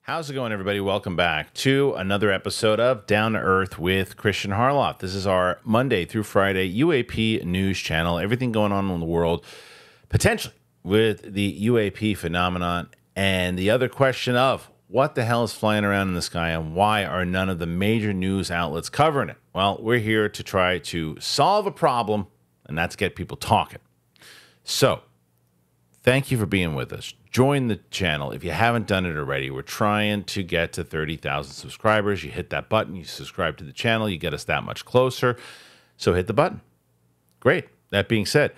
How's it going, everybody? Welcome back to another episode of Down to Earth with Kristian Harloff. This is our Monday through Friday UAP news channel. Everything going on in the world, potentially, with the UAP phenomenon. And the other question of what the hell is flying around in the sky and why are none of the major news outlets covering it? Well, we're here to try to solve a problem, and that's get people talking. So, thank you for being with us. Join the channel if you haven't done it already. We're trying to get to 30,000 subscribers. You hit that button, you subscribe to the channel, you get us that much closer. So hit the button. Great. That being said,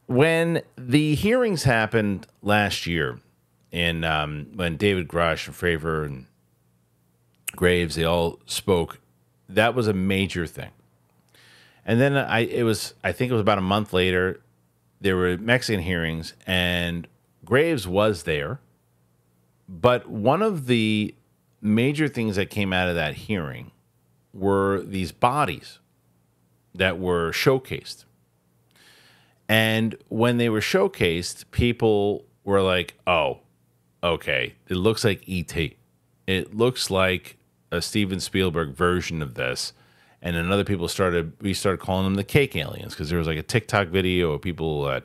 when the hearings happened last year, when David Grush and Fravor and Graves, they all spoke, that was a major thing. And then I think it was about a month later, there were Mexican hearings, and Graves was there. But one of the major things that came out of that hearing were these bodies that were showcased. And when they were showcased, people were like, oh, okay, it looks like E.T. It looks like a Steven Spielberg version of this. And then other people we started calling them the cake aliens, because there was like a TikTok video of people that,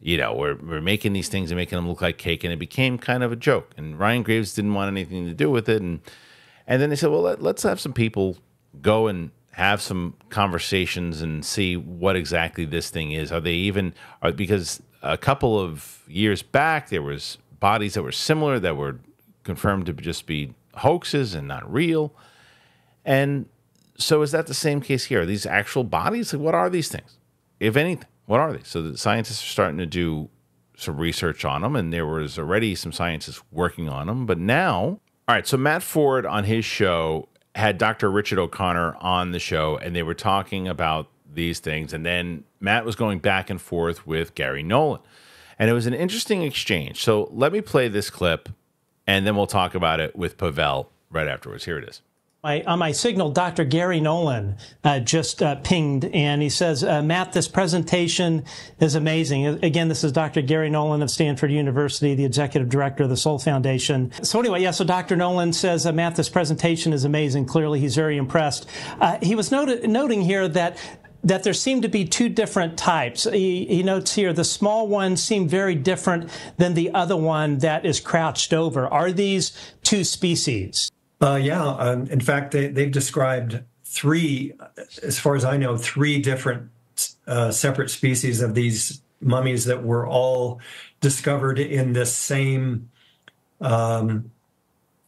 were making these things and making them look like cake, and it became kind of a joke. And Ryan Graves didn't want anything to do with it. And then they said, well, let's have some people go and have some conversations and see what exactly this thing is. Because a couple of years back, there was bodies that were similar that were confirmed to just be hoaxes and not real. And so is that the same case here? Are these actual bodies? Like, what are these things? If anything, what are they? So the scientists are starting to do some research on them, and there was already some scientists working on them. But now, all right, so Matt Ford on his show had Dr. Richard O'Connor on the show, and they were talking about these things. And then Matt was going back and forth with Garry Nolan. And it was an interesting exchange. So let me play this clip, and then we'll talk about it with Pavel right afterwards. Here it is. On my signal, Dr. Garry Nolan just pinged, and he says, Matt, this presentation is amazing. Again, this is Dr. Garry Nolan of Stanford University, the executive director of the Soul Foundation. So anyway, so Dr. Nolan says, Matt, this presentation is amazing. Clearly, he's very impressed. He was noting here that there seem to be two different types. He notes here the small ones seem very different than the other one that is crouched over. Are these two species? In fact, they've described three, as far as I know, three different separate species of these mummies that were all discovered in this same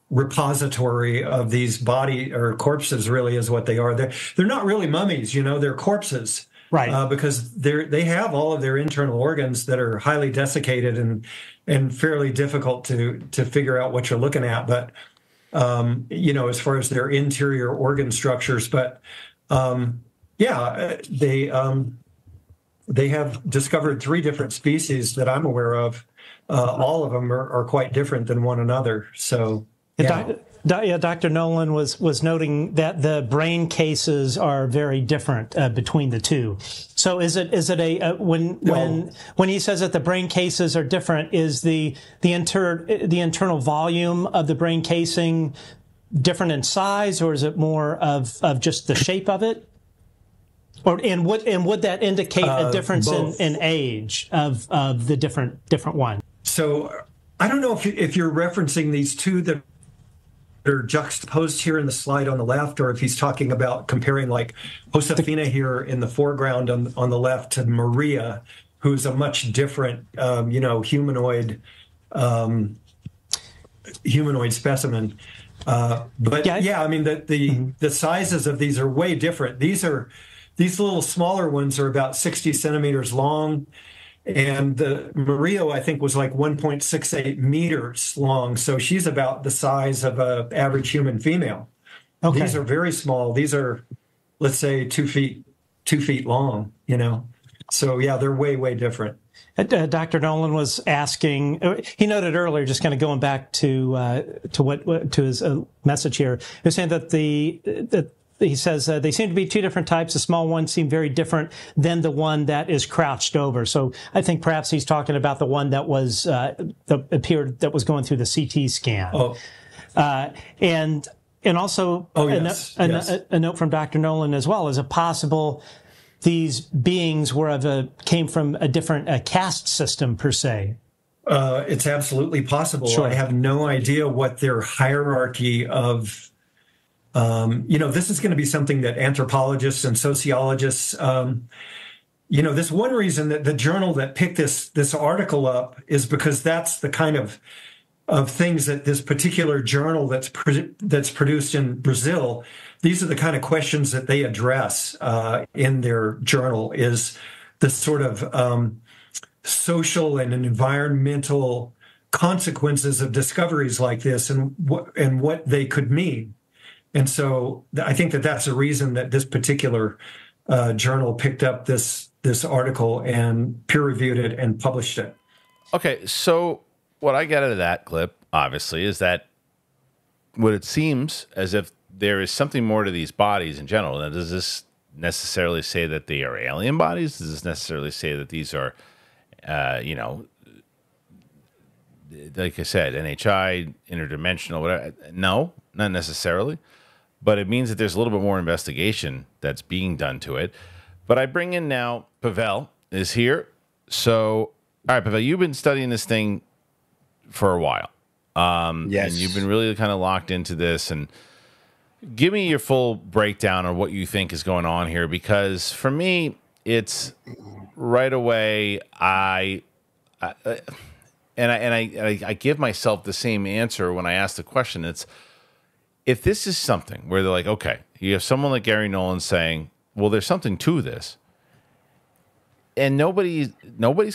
repository of these body or corpses, really is what they are. They're not really mummies, they're corpses. Right. Because they have all of their internal organs that are highly desiccated and fairly difficult to figure out what you're looking at. But as far as their interior organ structures, but they have discovered three different species that I'm aware of. All of them are quite different than one another. So, yeah. Dr. Nolan was noting that the brain cases are very different between the two. So is it when he says that the brain cases are different, is the internal volume of the brain casing different in size, or is it more of just the shape of it? And would that indicate a difference in age of the different one? So I don't know if you're referencing these two that are juxtaposed here in the slide on the left, or if he's talking about comparing like Josefina here in the foreground on the left to Maria, who's a much different, humanoid specimen. But yeah, I mean, the sizes of these are way different. These little smaller ones are about 60 centimeters long. And the Maria, I think, was like 1.68 meters long. So she's about the size of an average human female. Okay. These are very small. These are, let's say, 2 feet long, So, yeah, they're way, way different. Dr. Nolan was asking, he noted earlier, just kind of going back to his message here, he was saying that he says they seem to be two different types. The small ones seem very different than the one that is crouched over. So I think perhaps he's talking about the one that was that was going through the CT scan. Oh, And also a note from Dr. Nolan as well, is it possible these beings came from a different caste system per se? It's absolutely possible. Sure. I have no idea what their hierarchy of, this is going to be something that anthropologists and sociologists, this one reason that the journal that picked this article up is because that's the kind of things that this particular journal that's produced in Brazil, these are the kind of questions that they address in their journal, is the sort of social and environmental consequences of discoveries like this and what they could mean. And so I think that that's the reason that this particular journal picked up this article and peer-reviewed it and published it. Okay, so what I get out of that clip, obviously, is that what it seems as if there is something more to these bodies in general. Now, does this necessarily say that they are alien bodies? Does this necessarily say that these are, like I said, NHI, interdimensional, whatever? No, not necessarily. But it means that there's a little bit more investigation that's being done to it. But I bring in now, Pavel is here. So, all right, Pavel, you've been studying this thing for a while. Yes. And you've been really kind of locked into this. And give me your full breakdown of what you think is going on here. Because for me, it's right away, I give myself the same answer when I ask the question. It's, if this is something where they're like, okay, you have someone like Garry Nolan saying, well, there's something to this, and nobody's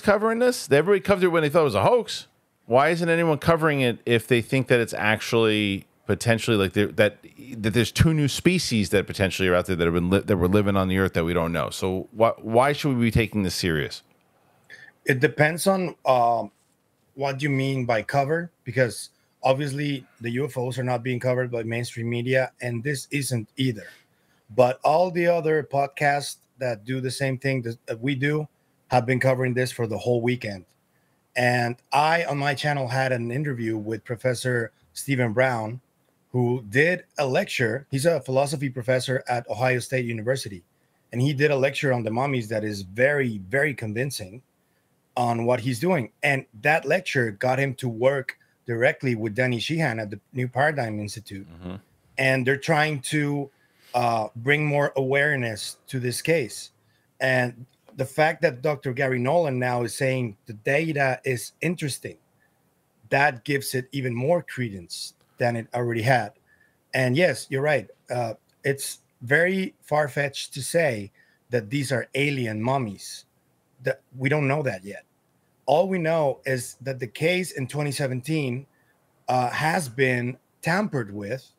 covering this. Everybody covered it when they thought it was a hoax. Why isn't anyone covering it if they think that it's actually potentially like that there's two new species that potentially are out there that were living on the earth that we don't know? So why should we be taking this serious? It depends on what you mean by cover, because obviously the UFOs are not being covered by mainstream media, and this isn't either. But all the other podcasts that do the same thing that we do have been covering this for the whole weekend. And I, on my channel, had an interview with Professor Stephen Brown, who did a lecture. He's a philosophy professor at Ohio State University. And he did a lecture on the mummies that is very, very convincing on what he's doing. And that lecture got him to work directly with Danny Sheehan at the New Paradigm Institute. Mm-hmm. And they're trying to bring more awareness to this case. And the fact that Dr. Garry Nolan now is saying the data is interesting, that gives it even more credence than it already had. And yes, you're right. It's very far-fetched to say that these are alien mummies. That we don't know that yet. All we know is that the case in 2017 has been tampered with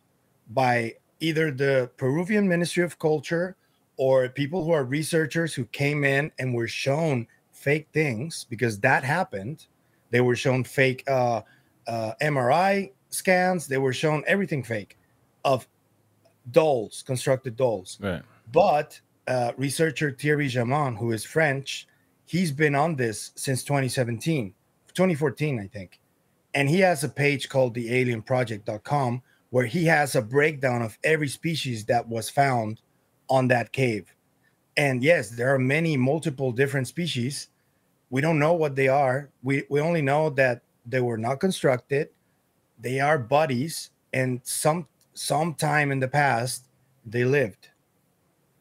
by either the Peruvian Ministry of Culture or people who are researchers who came in and were shown fake things, because that happened. They were shown fake MRI scans. They were shown everything fake of dolls, constructed dolls. Right. But researcher Thierry Jaman, who is French, he's been on this since 2014, I think. And he has a page called thealienproject.com where he has a breakdown of every species that was found on that cave. And yes, there are multiple different species. We don't know what they are. We only know that they were not constructed. They are bodies, and sometime in the past they lived.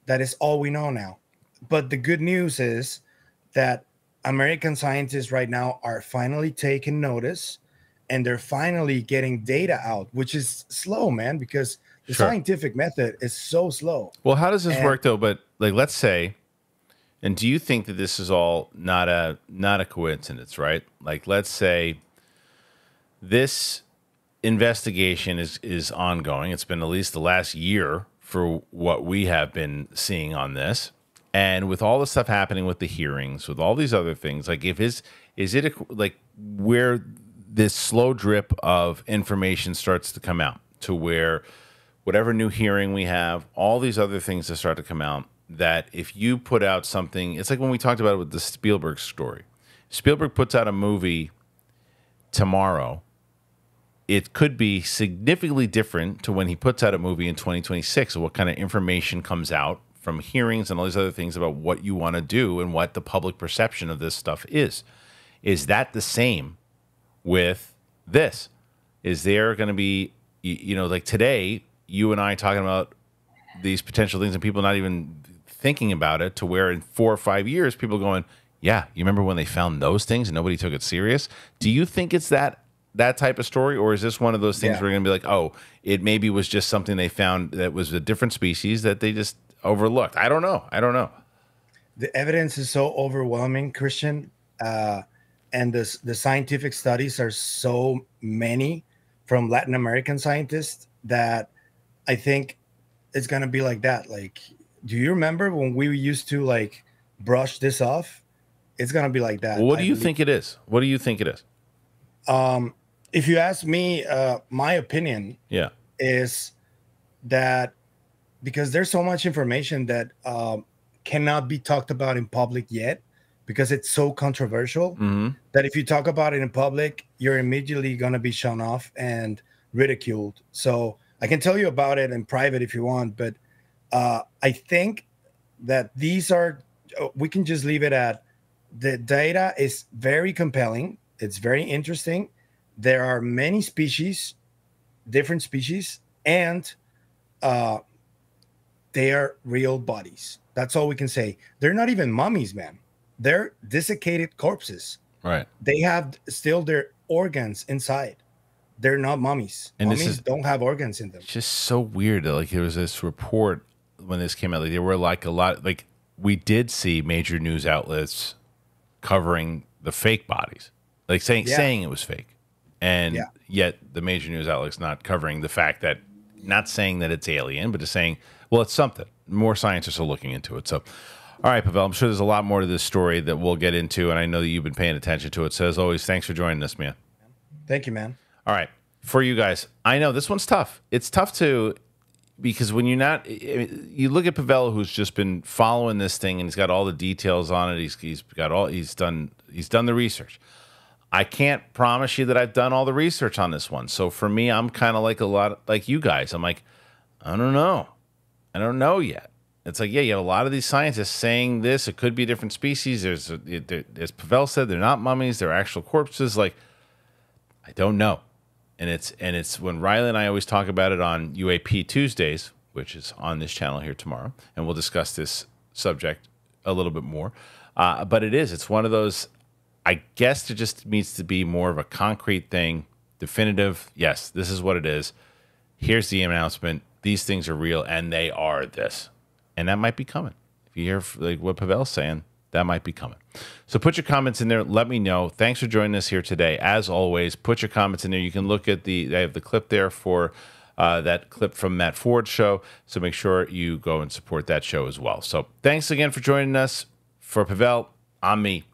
That is all we know now. But the good news is that American scientists right now are finally taking notice, and they're finally getting data out, which is slow, man, because the scientific method is so slow. Well, how does this work though? But like, let's say, and do you think that this is all not a coincidence, right? Like, let's say this investigation is ongoing. It's been at least the last year for what we have been seeing on this. And with all the stuff happening with the hearings, with all these other things, like is it where this slow drip of information starts to come out to where whatever new hearing we have, all these other things that start to come out, that if you put out something, it's like when we talked about it with the Spielberg story. Spielberg puts out a movie tomorrow, it could be significantly different to when he puts out a movie in 2026, or what kind of information comes out from hearings and all these other things about what you want to do and what the public perception of this stuff is. Is that the same with this? Is there going to be, like today, you and I talking about these potential things and people not even thinking about it, to where in 4 or 5 years, people going, yeah, you remember when they found those things and nobody took it serious? Do you think it's that type of story, or is this one of those things where we're going to be like, oh, it maybe was just something they found that was a different species that they just overlooked? I don't know. The evidence is so overwhelming, Kristian, and the scientific studies are so many from Latin American scientists that I think it's going to be like that. Like, do you remember when we used to like brush this off? It's going to be like that. Well, what do you think it is? What do you think it is? If you ask me, my opinion is that because there's so much information that cannot be talked about in public yet, because it's so controversial, that if you talk about it in public, you're immediately going to be shown off and ridiculed. So I can tell you about it in private if you want, but I think that we can just leave it at, the data is very compelling. It's very interesting. There are many species, different species, and they are real bodies. That's all we can say. They're not even mummies, man. They're desiccated corpses. Right. They have still their organs inside. They're not mummies. And mummies don't have organs in them. It's just so weird. Like, there was this report when this came out. Like, there were like a lot. Like, we did see major news outlets covering the fake bodies, like saying it was fake, and yet the major news outlets not covering the fact that, not saying that it's alien, but just saying, well, it's something. More scientists are looking into it. So, all right, Pavel, I'm sure there's a lot more to this story that we'll get into, and I know that you've been paying attention to it. So, as always, thanks for joining us, man. Thank you, man. All right, for you guys, I know this one's tough. It's tough because when you're not, you look at Pavel, who's just been following this thing, and he's got all the details on it. He's done the research. I can't promise you that I've done all the research on this one. So for me, I'm kind of like a lot like you guys. I'm like, I don't know yet. It's like, you have a lot of these scientists saying this. It could be a different species. As Pavel said, they're not mummies. They're actual corpses. Like, I don't know. And it's when Riley and I always talk about it on UAP Tuesdays, which is on this channel here tomorrow, and we'll discuss this subject a little bit more. But it's one of those, I guess it just needs to be more of a concrete thing, definitive. Yes, this is what it is. Here's the announcement. These things are real, and they are this. And that might be coming. If you hear like what Pavel's saying, that might be coming. So put your comments in there. Let me know. Thanks for joining us here today. As always, put your comments in there. You can look at I have the clip there for that clip from Matt Ford's show. So make sure you go and support that show as well. So thanks again for joining us. For Pavel, I'm me,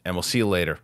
and we'll see you later.